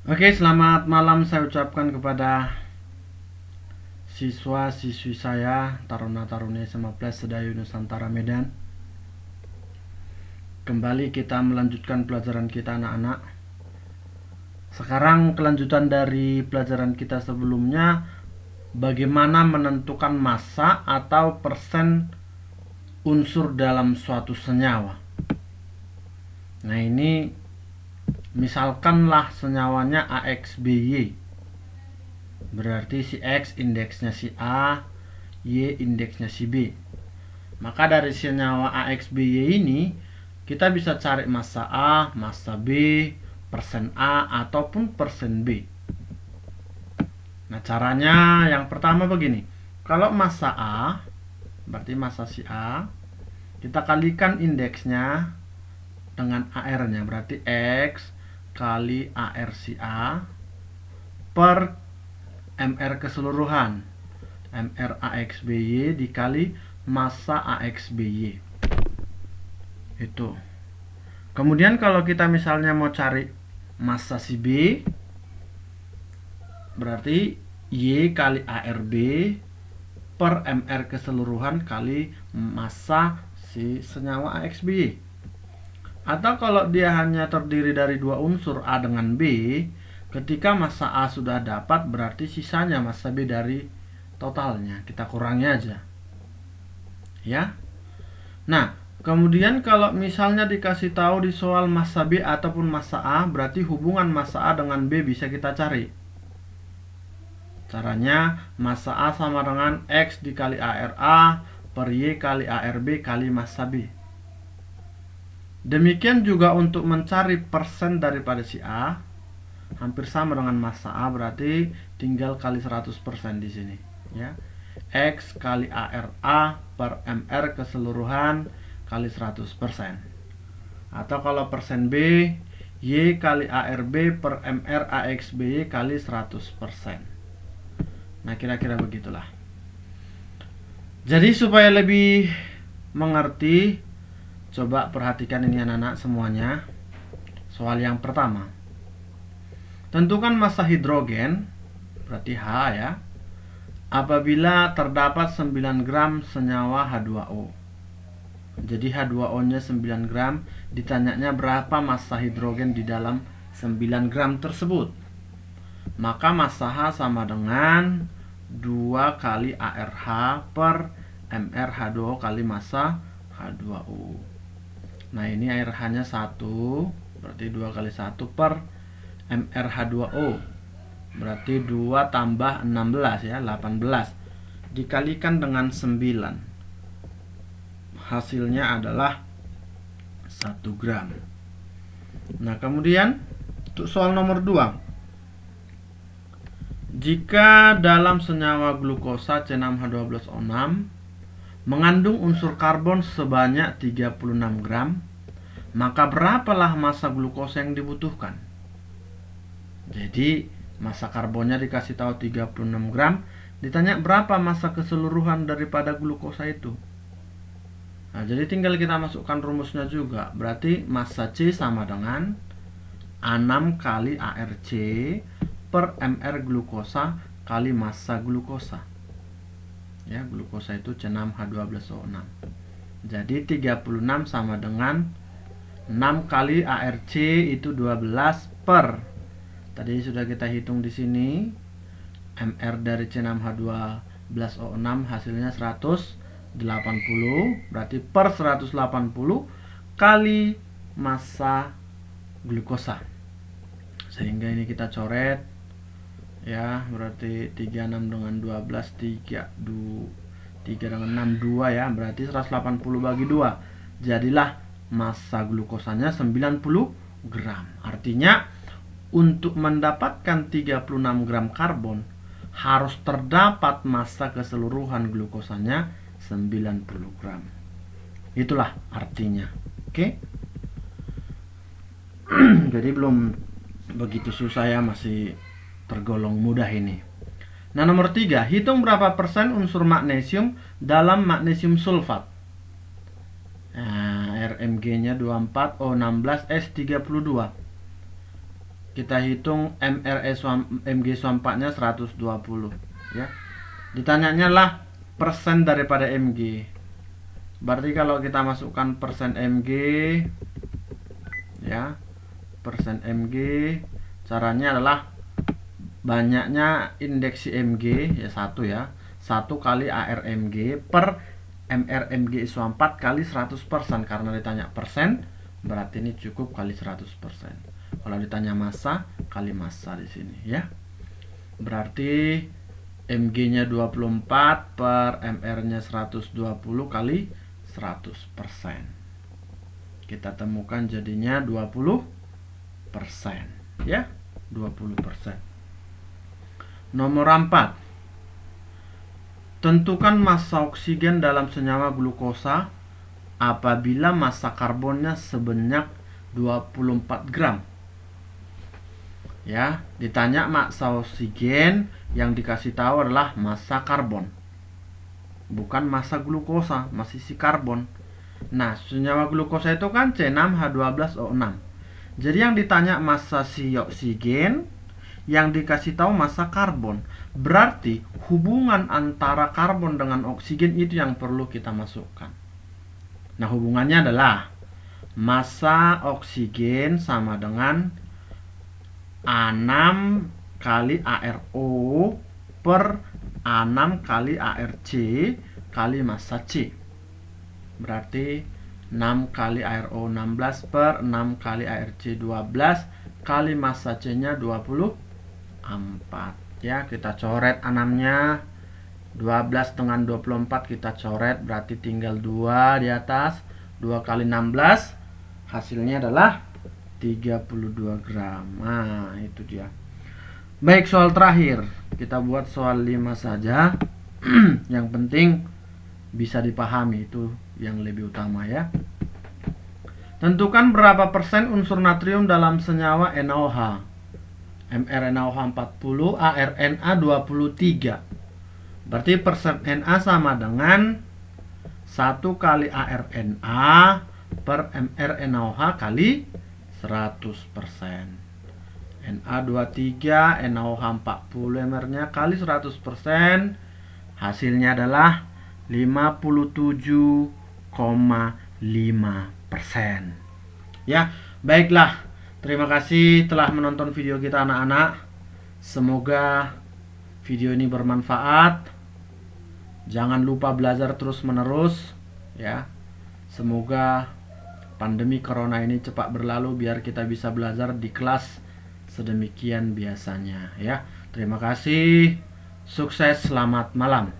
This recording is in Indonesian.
Oke, selamat malam saya ucapkan kepada siswa-siswi saya, Taruna-Taruni SMA Plus Sedayu Nusantara Medan. Kembali kita melanjutkan pelajaran kita anak-anak. Sekarang kelanjutan dari pelajaran kita sebelumnya, bagaimana menentukan massa atau persen unsur dalam suatu senyawa. Nah, ini misalkanlah senyawanya AXBY. Berarti si X indeksnya si A, Y indeksnya si B. Maka dari senyawa AXBY ini kita bisa cari massa A, massa B, persen A ataupun persen B. Nah, caranya yang pertama begini. Kalau massa A, berarti massa si A, kita kalikan indeksnya dengan AR-nya, berarti X kali AR si A per MR keseluruhan, MR AXBY dikali massa AXBY. Itu. Kemudian kalau kita misalnya mau cari massa si B, berarti Y kali ARB per MR keseluruhan kali massa si senyawa AXBY. Atau kalau dia hanya terdiri dari dua unsur A dengan B, ketika massa A sudah dapat, berarti sisanya massa B dari totalnya. Kita kurangi aja. Ya. Nah, kemudian kalau misalnya dikasih tahu di soal massa B ataupun massa A, berarti hubungan massa A dengan B bisa kita cari. Caranya, massa A sama dengan X dikali ARA per Y kali ARB kali massa B. Demikian juga untuk mencari persen daripada si A, hampir sama dengan massa A, berarti tinggal kali 100% di sini, ya. X kali ARA per MR keseluruhan kali 100%. Atau kalau persen B, Y kali ARB per MR AXBY kali 100%. Nah, kira-kira begitulah. Jadi supaya lebih mengerti, coba perhatikan ini anak-anak semuanya. Soal yang pertama. Tentukan massa hidrogen, berarti H ya, apabila terdapat 9 gram senyawa H2O. Jadi H2O-nya 9 gram, ditanyanya berapa massa hidrogen di dalam 9 gram tersebut. Maka massa H sama dengan 2 kali ARH per MR H2O kali massa H2O. Nah, ini ARH-nya 1, berarti 2 kali 1 per MR H2O. Berarti 2 tambah 16 ya, 18. Dikalikan dengan 9. Hasilnya adalah 1 gram. Nah, kemudian untuk soal nomor 2. Jika dalam senyawa glukosa C6H12O6 mengandung unsur karbon sebanyak 36 gram, maka berapalah massa glukosa yang dibutuhkan? Jadi massa karbonnya dikasih tahu 36 gram, ditanya berapa massa keseluruhan daripada glukosa itu. Nah, jadi tinggal kita masukkan rumusnya juga. Berarti massa C sama dengan A6 kali ARC per MR glukosa kali massa glukosa. Ya, glukosa itu C6H12O6. Jadi 36 sama dengan 6 kali ARC itu 12 per. Tadi sudah kita hitung di sini. MR dari C6H12O6 hasilnya 180, berarti per 180 kali massa glukosa. Sehingga ini kita coret ya, berarti 36 dengan 12 3 dengan 6 2 ya, berarti 180 bagi 2. Jadilah massa glukosanya 90 gram. Artinya untuk mendapatkan 36 gram karbon harus terdapat massa keseluruhan glukosanya 90 gram. Itulah artinya. Oke. Jadi belum begitu susah ya, masih tergolong mudah ini. Nah, nomor 3, hitung berapa persen unsur magnesium dalam magnesium sulfat. Nah, RMG-nya 24O16S32. kita hitung Mg suampatnya 120 ya. Ditanyanya lah persen daripada Mg. Berarti kalau kita masukkan persen Mg ya, persen Mg, caranya adalah banyaknya indeks Mg ya 1 ya. 1 kali ARMG per MRMG ISO 4 kali 100%. Karena ditanya persen, berarti ini cukup kali 100%. Kalau ditanya massa, kali massa di sini ya. Berarti Mg-nya 24 per MR-nya 120 kali 100%. Kita temukan jadinya 20% ya, 20%. Nomor 4. Tentukan massa oksigen dalam senyawa glukosa apabila massa karbonnya sebanyak 24 gram. Ya, ditanya massa oksigen, yang dikasih tahu adalah massa karbon. Bukan massa glukosa, masih si karbon. Nah, senyawa glukosa itu kan C6H12O6. Jadi yang ditanya massa si oksigen, yang dikasih tahu massa karbon. Berarti hubungan antara karbon dengan oksigen itu yang perlu kita masukkan. Nah, hubungannya adalah massa oksigen sama dengan A6 kali ARO per A6 kali ARC kali massa C. Berarti 6 kali ARO 16 per 6 kali ARC 12 kali massa C-nya 24. Ya, kita coret A6-nya. 12 dengan 24 kita coret, berarti tinggal 2 di atas. 2 kali 16 hasilnya adalah 32 gram. Nah, itu dia. Baik, soal terakhir. Kita buat soal 5 saja. Yang penting bisa dipahami, itu yang lebih utama ya. Tentukan berapa persen unsur natrium dalam senyawa NaOH. mRNaOH 40, ARNA 23. Berarti persen Na sama dengan 1 kali ARNA per mRNaOH kali 100%. Na23, NaOH 40 mR-nya kali 100%, hasilnya adalah 57,5%. Ya, baiklah. Terima kasih telah menonton video kita anak-anak. Semoga video ini bermanfaat. Jangan lupa belajar terus-menerus ya. Semoga pandemi corona ini cepat berlalu biar kita bisa belajar di kelas sedemikian biasanya ya. Terima kasih. Sukses, selamat malam.